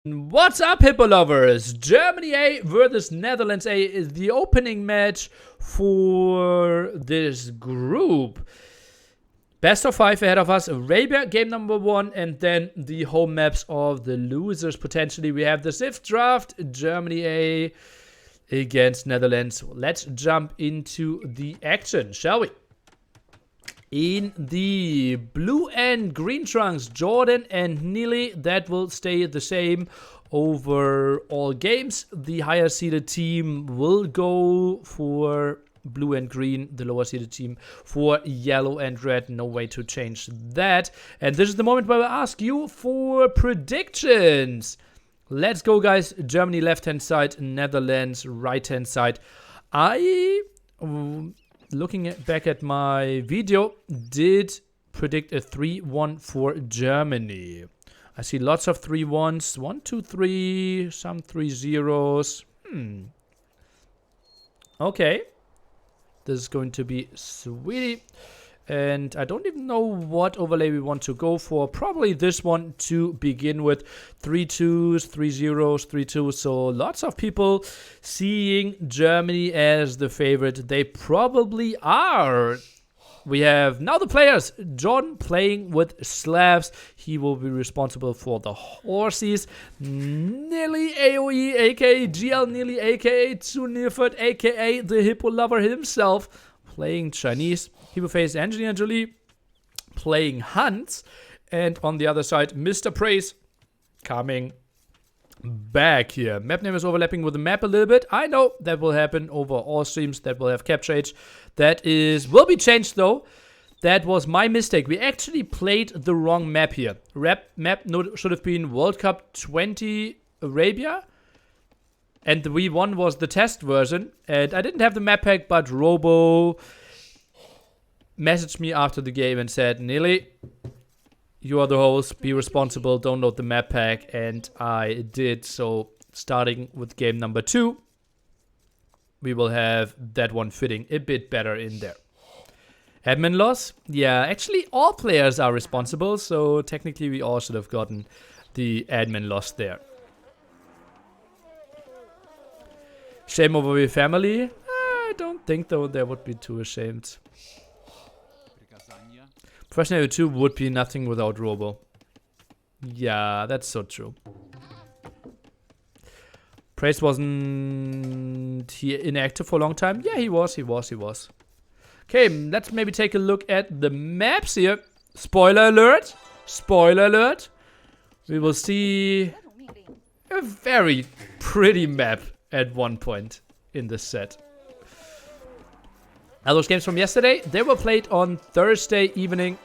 What's up, Hippo lovers? Germany A versus Netherlands A is the opening match for this group. Best of 5 ahead of us. Arabia, game number 1, and then the home maps of the losers potentially. We have the 6th draft, Germany A against Netherlands. Let's jump into the action, shall we? In the blue and green trunks, Jordan and Neely, that will stay the same over all games. The higher seeded team will go for blue and green, the lower seeded team for yellow and red. No way to change that. And this is the moment where I ask you for predictions. Let's go, guys. Germany left hand side, Netherlands right hand side. Looking back at my video, did predict a 3-1 for Germany. I see lots of 3-1s, 1, 2, 3, some 3-0s. Okay. This is going to be sweetie. And I don't even know what overlay we want to go for. Probably this one to begin with. 3-2s, 3-0s, 3-2s. So lots of people seeing Germany as the favorite. They probably are. We have now the players. John playing with Slavs. He will be responsible for the horses. Nearly AoE, aka GL Nearly, aka Tsunifert, aka the Hippo lover himself. Playing Chinese. He will face Angelina Jolie playing Hans. And on the other side, Mr. Praise coming back here. Map name is overlapping with the map a little bit. I know that will happen over all streams that will have capture age. That will be changed though. That was my mistake. We actually played the wrong map here. Map should have been World Cup 20 Arabia. And the V1 was the test version. And I didn't have the map pack, but Robo messaged me after the game and said, Neely, you are the host, be responsible, download the map pack, and I did. So starting with game number 2, we will have that one fitting a bit better in there. Admin loss? Yeah, actually all players are responsible, so technically we all should have gotten the admin loss there. Shame over your family? I don't think though they would be too ashamed. Professional 2 would be nothing without Robo. Yeah, that's so true. Praise wasn't he inactive for a long time? Yeah, he was. Okay, let's maybe take a look at the maps here. Spoiler alert. Spoiler alert. We will see a very pretty map at one point in this set. Now those games from yesterday, they were played on Thursday evening.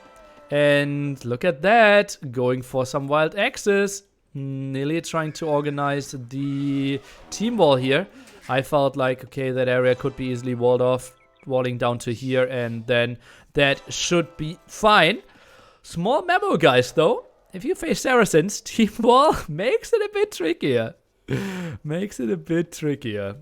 And look at that, going for some wild axes. Nearly trying to organize the team wall here. I felt like, okay, that area could be easily walled off, walling down to here, and then that should be fine. Small memo, guys, though. If you face Saracens, team wall makes it a bit trickier. Makes it a bit trickier.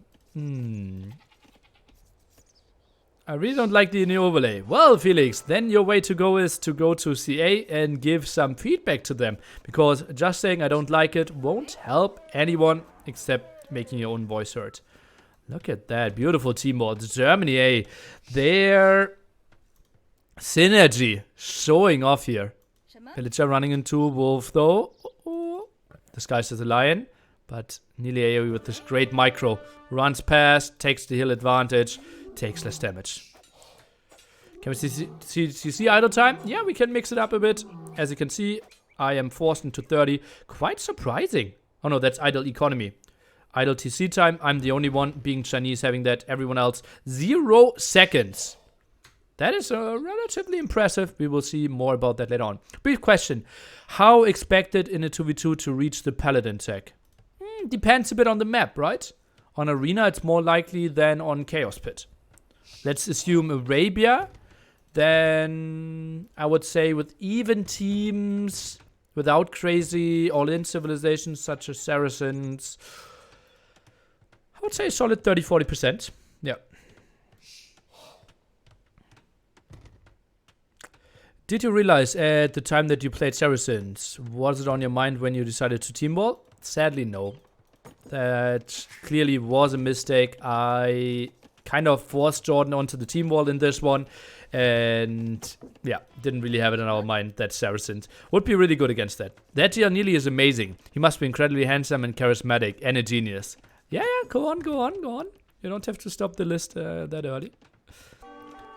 I really don't like the new overlay. Well, Felix, then your way to go is to go to CA and give some feedback to them. Because just saying I don't like it won't help anyone except making your own voice heard. Look at that. Beautiful team board. Germany A. Their synergy showing off here. Villager running into Wolf though. Disguised as a lion. But nearly AoE with this great micro. Runs past, takes the hill advantage. Takes less damage. Can we see idle time? Yeah, we can mix it up a bit. As you can see, I am forced into 30. Quite surprising. Oh no, that's idle economy. Idle TC time. I'm the only one being Chinese having that. Everyone else 0 seconds. That is relatively impressive. We will see more about that later on. Brief question. How expected in a 2v2 to reach the Paladin tech? Depends a bit on the map, right? On Arena, it's more likely than on Chaos Pit. Let's assume Arabia. Then I would say with even teams, without crazy all-in civilizations such as Saracens, I would say a solid 30-40%. Yeah. Did you realize at the time that you played Saracens, was it on your mind when you decided to team ball? Sadly, no. That clearly was a mistake. I kind of forced Jordan onto the team wall in this one. And yeah, didn't really have it in our mind that Saracens would be really good against that. That Giannilli is amazing. He must be incredibly handsome and charismatic and a genius. Yeah, go on. You don't have to stop the list that early.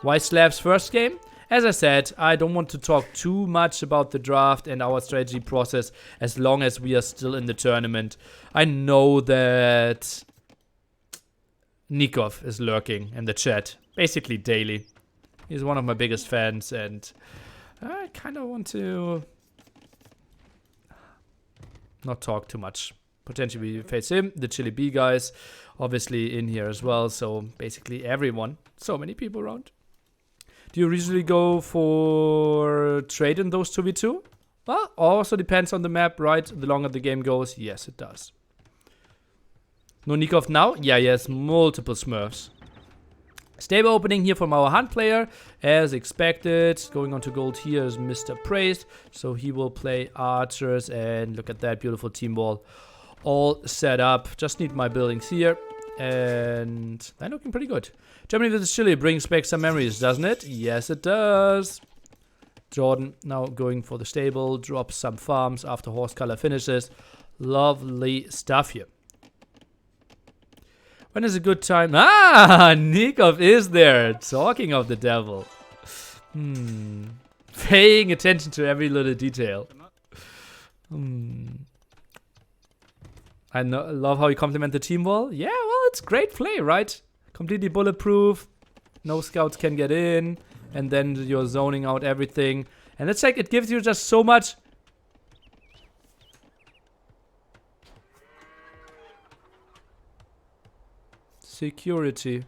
Why Slav's first game? As I said, I don't want to talk too much about the draft and our strategy process as long as we are still in the tournament. I know that Nikov is lurking in the chat, basically daily. He's one of my biggest fans, and I kind of want to not talk too much. Potentially we face him, the Chili B guys, obviously in here as well, so basically everyone. So many people around. Do you usually go for trade in those 2v2? Well, also depends on the map, right? The longer the game goes, yes it does. No Nikov now? Yeah, he has multiple smurfs. Stable opening here from our hunt player, as expected. Going on to gold here is Mr. Praise, so he will play archers, and look at that beautiful team wall. All set up, just need my buildings here, and they're looking pretty good. Germany vs Chile brings back some memories, doesn't it? Yes, it does. Jordan now going for the stable, drops some farms after horse color finishes. Lovely stuff here. When is a good time? Ah, Nikov is there. Talking of the devil. Paying attention to every little detail. I love how you compliment the team wall. Yeah, well, it's great play, right? Completely bulletproof. No scouts can get in. And then you're zoning out everything. And it's like, it gives you just so much. Security.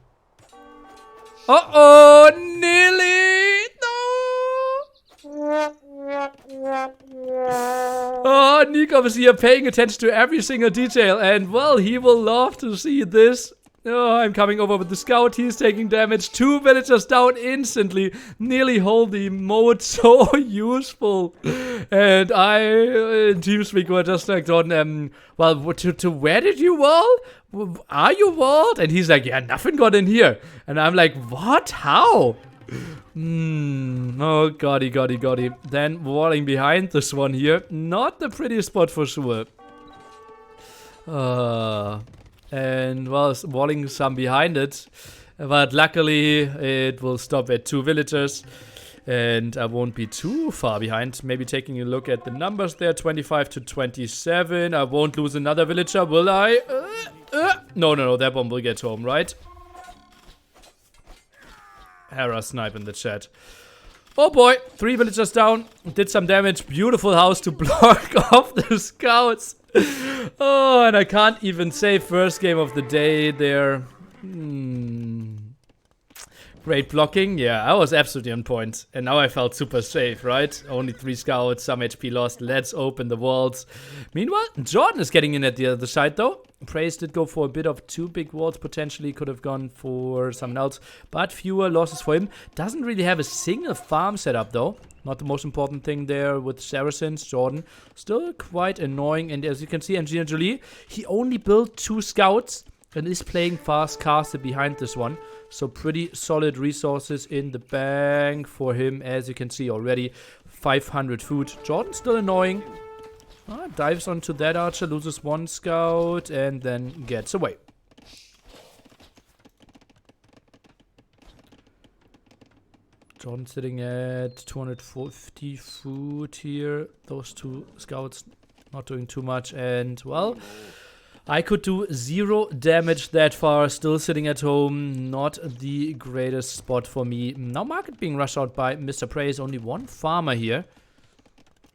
Uh-oh! Nearly! No! Oh, Nikov is here paying attention to every single detail. And, well, he will love to see this. Oh, I'm coming over with the scout. He's taking damage. 2 villagers down instantly. Nearly holy mode. So useful. And I, in TeamSpeak, were just like, well, to where did you wall? Are you walled? And he's like, yeah, nothing got in here. And I'm like, what? How? Oh, goddy. Then walling behind this one here. Not the prettiest spot for sure. And, well, walling some behind it. But luckily, it will stop at 2 villagers. And I won't be too far behind. Maybe taking a look at the numbers there. 25 to 27. I won't lose another villager, will I? No. That one will get home, right? Hera snipe in the chat. Oh boy. 3 villagers down. Did some damage. Beautiful house to block off the scouts. Oh, and I can't even say first game of the day there. Great blocking. Yeah, I was absolutely on point. And now I felt super safe, right? Only 3 scouts, some HP lost. Let's open the walls. Meanwhile, Jordan is getting in at the other side, though. Praise did go for a bit of 2 big walls. Potentially could have gone for something else. But fewer losses for him. Doesn't really have a single farm set up, though. Not the most important thing there with Saracens. Jordan still quite annoying. And as you can see, Angelina Jolie, he only built 2 scouts and is playing fast casted behind this one. So pretty solid resources in the bank for him, as you can see already. 500 food. Jordan still annoying. Dives onto that archer, loses 1 scout, and then gets away. Jordan sitting at 250 food here. Those 2 scouts not doing too much. And, well, I could do 0 damage that far, still sitting at home. Not the greatest spot for me. Now market being rushed out by Mr. Praise. Only 1 farmer here.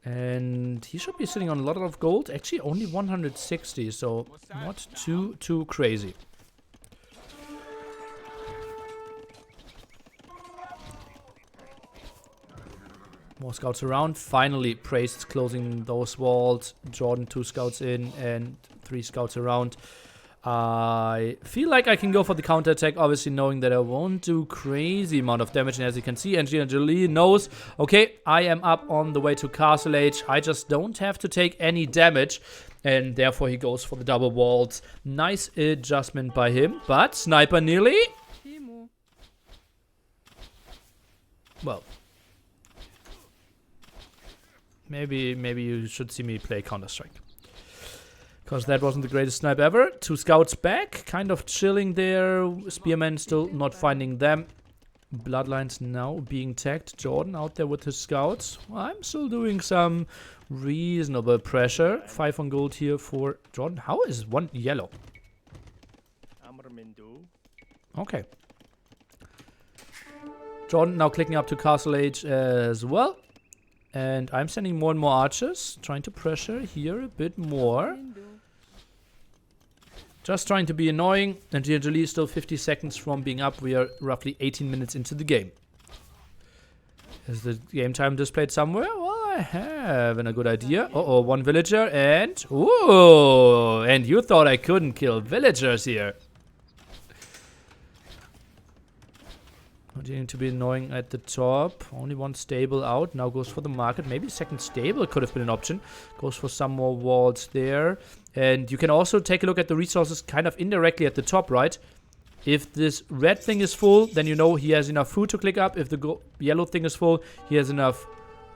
And he should be sitting on a lot of gold. Actually, only 160, so not too crazy. More scouts around. Finally, Praise is closing those walls. Jordan 2 scouts in and 3 scouts around. I feel like I can go for the counterattack, obviously knowing that I won't do crazy amount of damage. And as you can see, Angelina Jolie knows, okay, I am up on the way to Castle Age. I just don't have to take any damage. And therefore he goes for the double walls. Nice adjustment by him. But sniper nearly. Well. Maybe you should see me play Counter-Strike. Because that wasn't the greatest snipe ever. 2 scouts back. Kind of chilling there. Spearmen still not finding them. Bloodlines now being tagged. Jordan out there with his scouts. I'm still doing some reasonable pressure. 5 on gold here for Jordan. How is 1 yellow? Okay. Jordan now clicking up to Castle Age as well. And I'm sending more and more archers. Trying to pressure here a bit more. Just trying to be annoying. And GLG is still 50 seconds from being up. We are roughly 18 minutes into the game. Is the game time displayed somewhere? Well, I have a good idea. Uh-oh, 1 villager and... Ooh! And you thought I couldn't kill villagers here. Continuing to be annoying at the top. Only 1 stable out. Now goes for the market. Maybe 2nd stable could have been an option. Goes for some more walls there. And you can also take a look at the resources kind of indirectly at the top, right? If this red thing is full, then you know he has enough food to click up. If the yellow thing is full, he has enough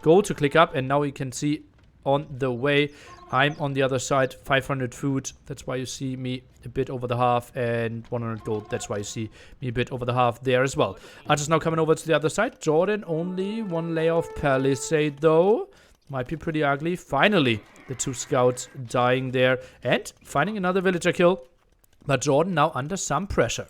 gold to click up. And now you can see on the way, I'm on the other side, 500 food. That's why you see me a bit over the half, and 100 gold. That's why you see me a bit over the half there as well. Archer's now coming over to the other side. Jordan only 1 layer of palisade though. Might be pretty ugly. Finally, the 2 scouts dying there and finding another villager kill. But Jordan now under some pressure.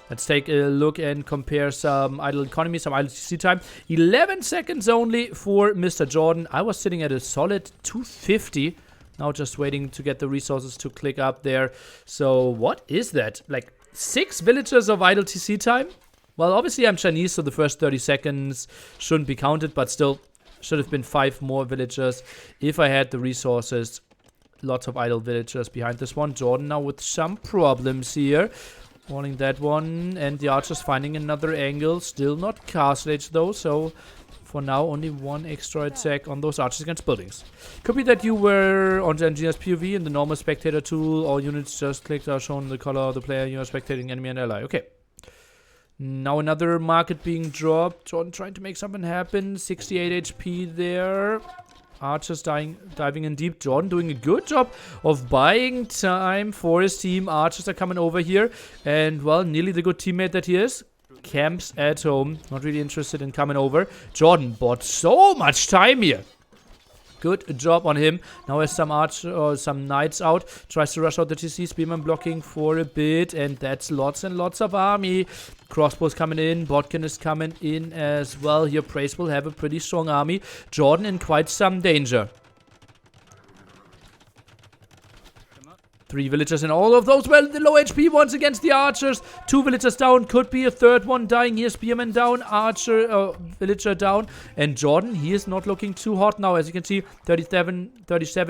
Let's take a look and compare some idle economy, some idle TC time. 11 seconds only for Mr. Jordan. I was sitting at a solid 250. Now just waiting to get the resources to click up there. So what is that? Like 6 villagers of idle TC time? Well, obviously I'm Chinese, so the first 30 seconds shouldn't be counted. But still, should have been 5 more villagers if I had the resources. Lots of idle villagers behind this one. Jordan now with some problems here. Warning that one. And the archers finding another angle. Still not Castle Age though. So for now only 1 extra attack on those archers against buildings. Could be that you were on the engineer's POV in the normal spectator tool. All units just clicked are shown the color of the player. You are spectating enemy and ally. Okay. Now another market being dropped. Jordan trying to make something happen. 68 HP there. Archers diving in deep. Jordan doing a good job of buying time for his team. Archers are coming over here. And, well, nearly the good teammate that he is. Camps at home. Not really interested in coming over. Jordan bought so much time here. Good job on him. Now has some some knights out. Tries to rush out the TC. Spearman blocking for a bit. And that's lots and lots of army. Crossbows coming in. Botkin is coming in as well. Here Praise will have a pretty strong army. Jordan in quite some danger. 3 villagers and all of those, well, the low HP ones against the archers. 2 villagers down, could be a 3rd one dying here. Spearman down, villager down. And Jordan, he is not looking too hot now. As you can see, 37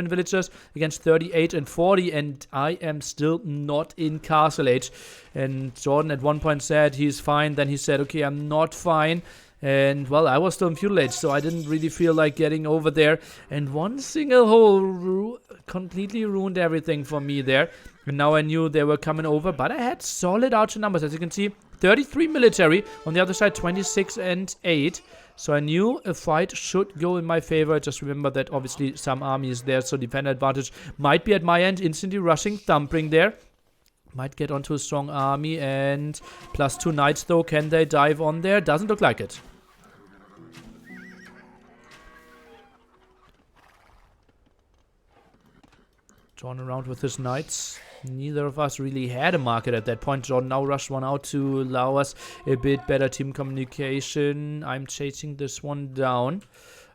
villagers against 38 and 40. And I am still not in Castle Age. And Jordan at one point said he's fine. Then he said, okay, I'm not fine. And, well, I was still in Feudal Age, so I didn't really feel like getting over there. And 1 single hole completely ruined everything for me there. And now I knew they were coming over, but I had solid archer numbers. As you can see, 33 military. On the other side, 26 and 8. So I knew a fight should go in my favor. Just remember that, obviously, some army is there, so defender advantage might be at my end. Instantly rushing, thumping there. Might get onto a strong army, and plus 2 knights though. Can they dive on there? Doesn't look like it. Drawn around with his knights. Neither of us really had a market at that point. John now rushed one out to allow us a bit better team communication. I'm chasing this one down.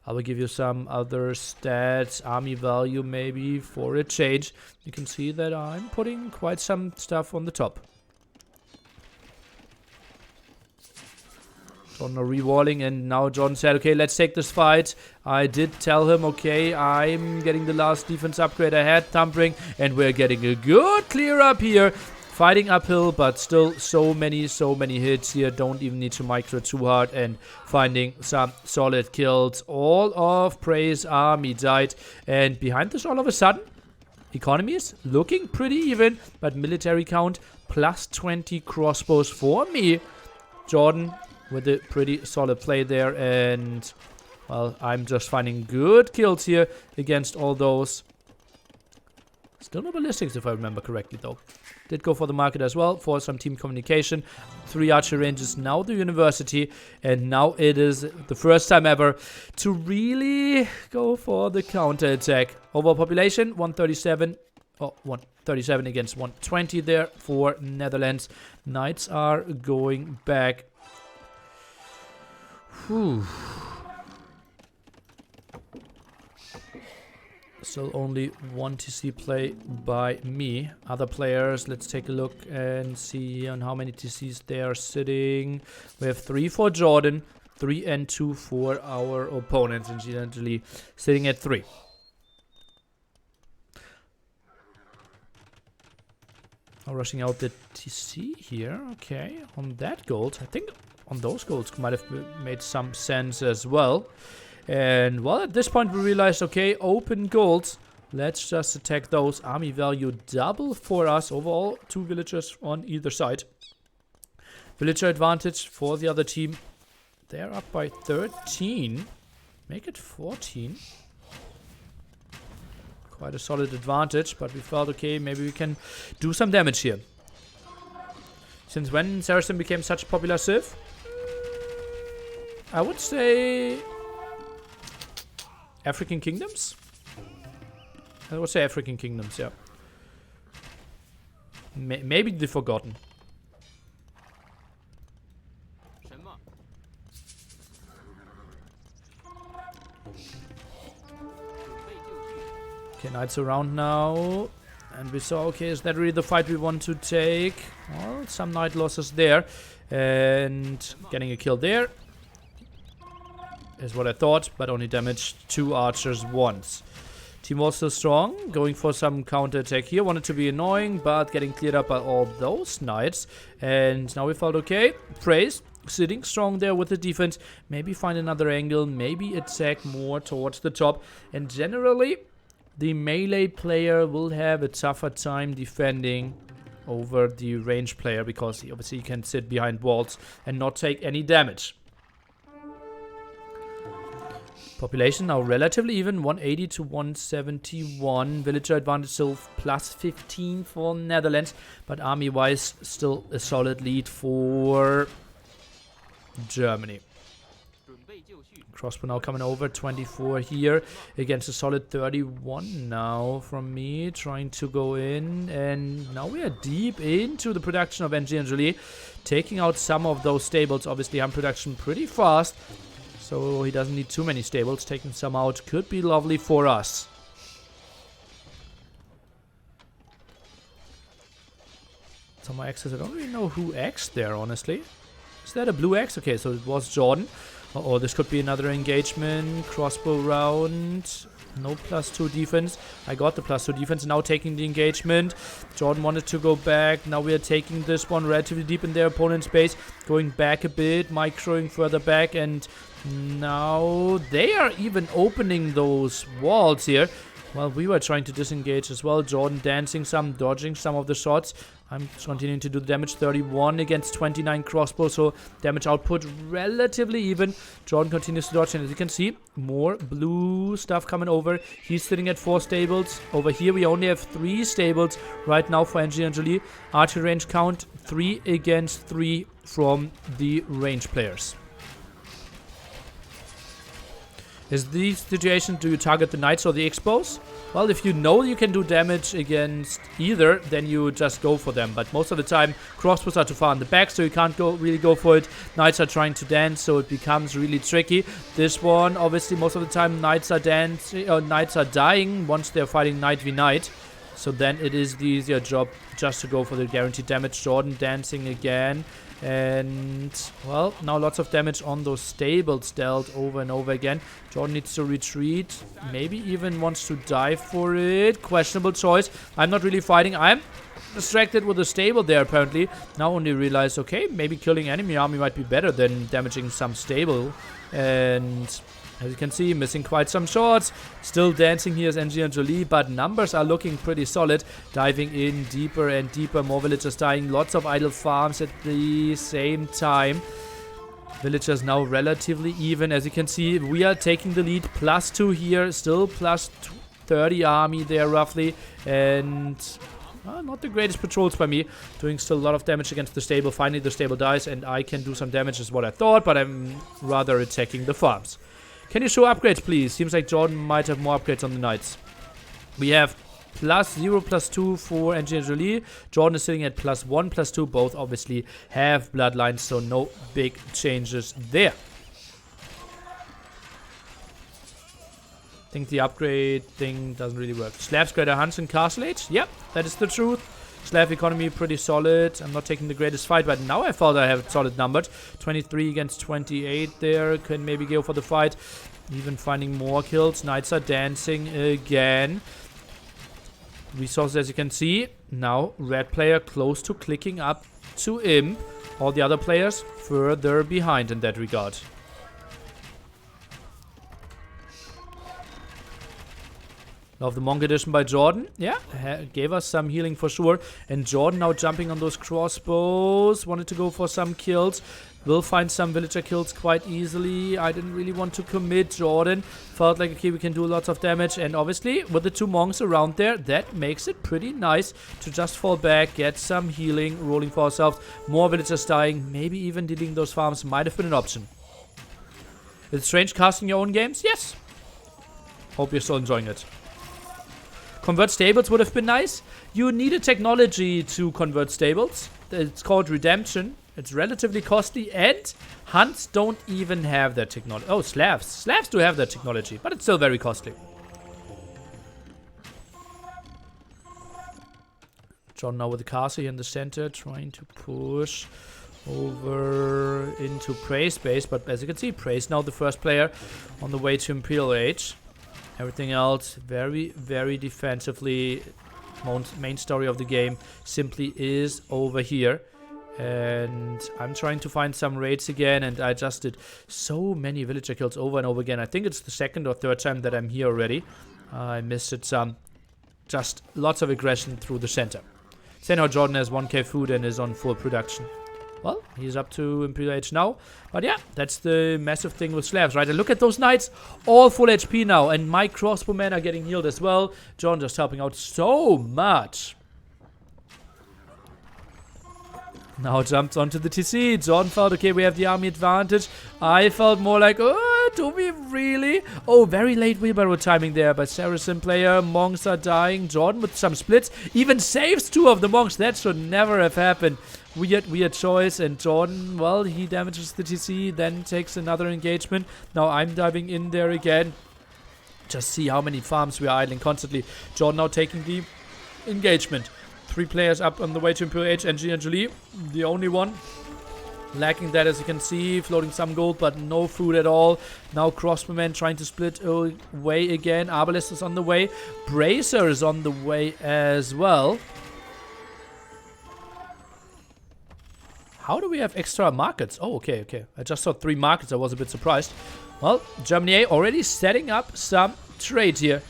I will give you some other stats, army value maybe for a change. You can see that I'm putting quite some stuff on the top. John rewalling, and now John said, okay, let's take this fight. I did tell him, okay, I'm getting the last defense upgrade I had, thumping, and we're getting a good clear up here. Fighting uphill, but still so many hits here. Don't even need to micro too hard, and finding some solid kills. All of Prey's army died, and behind this all of a sudden, Economies looking pretty even, but military count plus 20 crossbows for me. Jordan with a pretty solid play there, and well, I'm just finding good kills here against all those. Still no ballistics if I remember correctly though. Did go for the market as well for some team communication. 3 archer ranges, now the university, and now it is the first time ever to really go for the counter attack. Overall population 137. Oh, 137 against 120 there for Netherlands. Knights are going back. Whew. Still only 1 TC play by me. Other players, let's take a look and see on how many TCs they are sitting. We have 3 for Jordan, 3 and 2 for our opponents, incidentally sitting at 3. Now rushing out the TC here, okay, on that gold. I think on those golds might have made some sense as well. And well, at this point we realized, okay, open golds. Let's just attack those. Army value double for us. Overall, 2 villagers on either side. Villager advantage for the other team. They're up by 13. Make it 14. Quite a solid advantage, but we felt, okay, maybe we can do some damage here. Since when Saracen became such a popular civ? I would say African kingdoms? I would say African kingdoms, yeah. Maybe the Forgotten. Okay, knights around now. And we saw, okay, is that really the fight we want to take? Well, some knight losses there. And getting a kill there is what I thought, but only damaged 2 archers once. Team also strong, going for some counter attack here. Wanted to be annoying, but getting cleared up by all those knights. And now we felt okay. Praise, sitting strong there with the defense. Maybe find another angle, maybe attack more towards the top. And generally, the melee player will have a tougher time defending over the range player, because obviously he can sit behind walls and not take any damage. Population now relatively even, 180 to 171. Villager advantage still plus 15 for Netherlands, but army-wise still a solid lead for Germany. Crossbow now coming over, 24 here against a solid 31 now from me, trying to go in, and now we are deep into the production of NG Angeli, taking out some of those stables. Obviously I'm production pretty fast, so he doesn't need too many stables. Taking some out could be lovely for us. Some more X's. I don't really know who X'd there, honestly. Is that a blue X? Okay, so it was Jordan. Uh-oh, this could be another engagement. Crossbow round. No +2 defense. I got the +2 defense. Now taking the engagement. Jordan wanted to go back. Now we are taking this one relatively deep in their opponent's base. Going back a bit. Microing further back. And now they are even opening those walls here. Well, we were trying to disengage as well. Jordan dancing some, dodging some of the shots. I'm continuing to do the damage. 31 against 29 crossbow, so damage output relatively even. Jordan continues to dodge, and as you can see, more blue stuff coming over. He's sitting at 4 stables. Over here, we only have 3 stables right now for NG Angeli. Archer range count 3 against 3 from the range players. Is the situation, do you target the knights or the expos? Well, if you know you can do damage against either, then you just go for them. But most of the time, crossbows are too far in the back, so you can't really go for it. Knights are trying to dance, so it becomes really tricky. This one, obviously, most of the time, knights are dying once they're fighting knight v knight. So then it is the easier job just to go for the guaranteed damage. Jordan dancing again. And, well, now lots of damage on those stables dealt over and over again. Jordan needs to retreat. Maybe even wants to die for it. Questionable choice. I'm not really fighting. I'm distracted with the stable there, apparently. Now only realize, okay, maybe killing enemy army might be better than damaging some stable. And As you can see, missing quite some shots. Still dancing here is Angelina Jolie, but numbers are looking pretty solid. Diving in deeper and deeper. More villagers dying. Lots of idle farms at the same time. Villagers now relatively even. As you can see, we are taking the lead. +2 here. Still plus 30 army there roughly. And not the greatest patrols by me. Doing still a lot of damage against the stable. Finally, the stable dies and I can do some damage is what I thought. But I'm rather attacking the farms. Can you show upgrades, please? Seems like Jordan might have more upgrades on the knights. We have +0, +2 for Angelina Jolie. Jordan is sitting at +1, +2. Both obviously have bloodlines, so no big changes there. I think the upgrade thing doesn't really work. Slavs greater hunts in Castle Age? Yep, that is the truth. Slav economy pretty solid. I'm not taking the greatest fight, but now I thought I have it solid numbered. 23 against 28 there. Can maybe go for the fight. Even finding more kills. Knights are dancing again. Resources, as you can see. Now, red player close to clicking up to Imp. All the other players further behind in that regard. Love the Monk edition by Jordan. Yeah, gave us some healing for sure. And Jordan now jumping on those crossbows. Wanted to go for some kills. Will find some villager kills quite easily. I didn't really want to commit. Jordan felt like, okay, we can do lots of damage. And obviously, with the 2 monks around there, that makes it pretty nice to just fall back, get some healing, rolling for ourselves. More villagers dying. Maybe even deleting those farms might have been an option. Is it strange casting your own games? Yes. Hope you're still enjoying it. Convert stables would have been nice. You need a technology to convert stables. It's called Redemption. It's relatively costly, and Hunts don't even have that technology. Oh, Slavs. Slavs do have that technology, but it's still very costly. John now with the castle here in the center, trying to push over into Prey's base. But as you can see, Prey's now the first player on the way to Imperial Age. Everything else very, very defensively. Main story of the game simply is over here. And I'm trying to find some raids again. And I just did so many villager kills over and over again. I think it's the 2nd or 3rd time that I'm here already. I missed it some. Just lots of aggression through the center. Say now Jordan has 1k food and is on full production. Well, he's up to Imperial Age now. But yeah, that's the massive thing with Slavs, right? And look at those knights, all full HP now. And my crossbowmen are getting healed as well. John just helping out so much. Now jumps onto the TC. John felt, okay, we have the army advantage. I felt more like, oh, do we really? Oh, very late wheelbarrow timing there by Saracen player. Monks are dying. Jordan with some splits. Even saves 2 of the monks. That should never have happened. Weird choice. And Jordan, well, he damages the TC, then takes another engagement. Now I'm diving in there again. Just see how many farms we are idling constantly. Jordan now taking the engagement. 3 players up on the way to Imperial Age. Angelina Jolie, the only one. Lacking that, as you can see. Floating some gold, but no food at all. Now crossbowmen trying to split away again. Arbalest is on the way. Bracer is on the way as well. How do we have extra markets? Oh, okay. I just saw 3 markets. I was a bit surprised. Well, Germany A already setting up some trade here.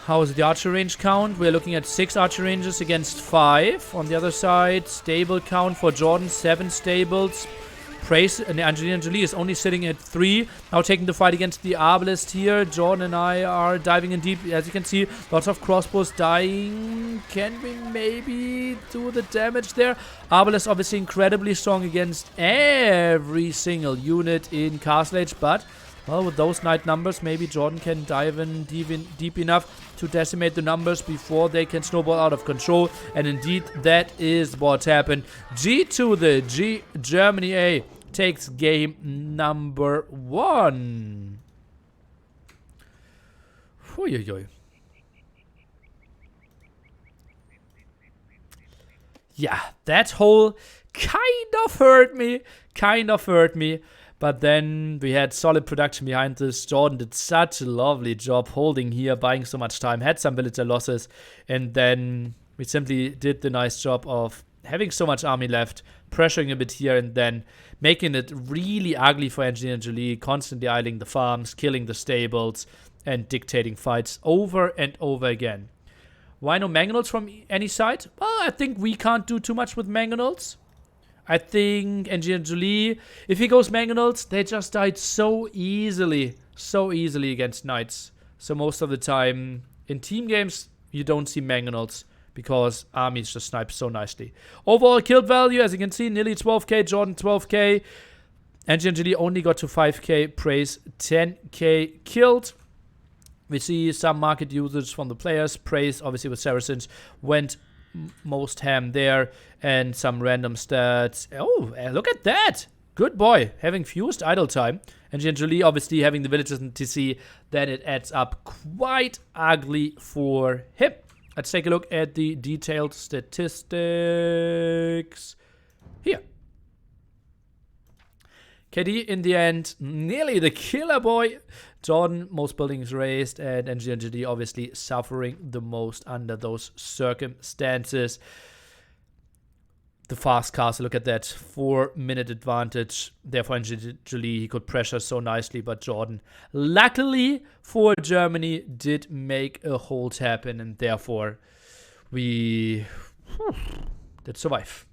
How is the archer range count? We're looking at 6 archer ranges against 5. On the other side, stable count for Jordan, 7 stables. Praise, and Angelina Jolie is only sitting at 3. Now taking the fight against the Arbalest here. Jordan and I are diving in deep. As you can see, lots of crossbows dying. Can we maybe do the damage there? Arbalest obviously incredibly strong against every single unit in Castle Age, but well, with those knight numbers, maybe Jordan can dive in deep enough to decimate the numbers before they can snowball out of control. And indeed, that is what happened. G to the G. Germany A takes game number 1. Uiuiui. Yeah, that hole kind of hurt me. But then we had solid production behind this. Jordan did such a lovely job holding here, buying so much time, had some villager losses, and then we simply did the nice job of having so much army left, pressuring a bit here and then, making it really ugly for Engineer Jolie, constantly idling the farms, killing the stables, and dictating fights over and over again. Why no mangonels from any side? Well, I think we can't do too much with mangonels. I think Engineer Jolie, if he goes mangonels, they just died so easily against knights. So most of the time, in team games, you don't see mangonels because armies just snipe so nicely. Overall killed value, as you can see, nearly 12k, Jordan 12k. Engineer Jolie only got to 5k, Praise 10k killed. We see some market usage from the players. Praise, obviously with Saracens, went most ham there. And some random stats. Oh, look at that. Good boy. Having fused idle time. Engineer Jolie obviously having the villagers in TC. Then it adds up quite ugly for him. Let's take a look at the detailed statistics here. KD in the end, nearly the killer boy. Jordan, most buildings raised, and Engineer Jolie obviously suffering the most under those circumstances. The fast castle, look at that, 4-minute advantage. Therefore, Engineer Jolie, he could pressure so nicely, but Jordan, luckily for Germany, did make a hold happen, and therefore we did survive.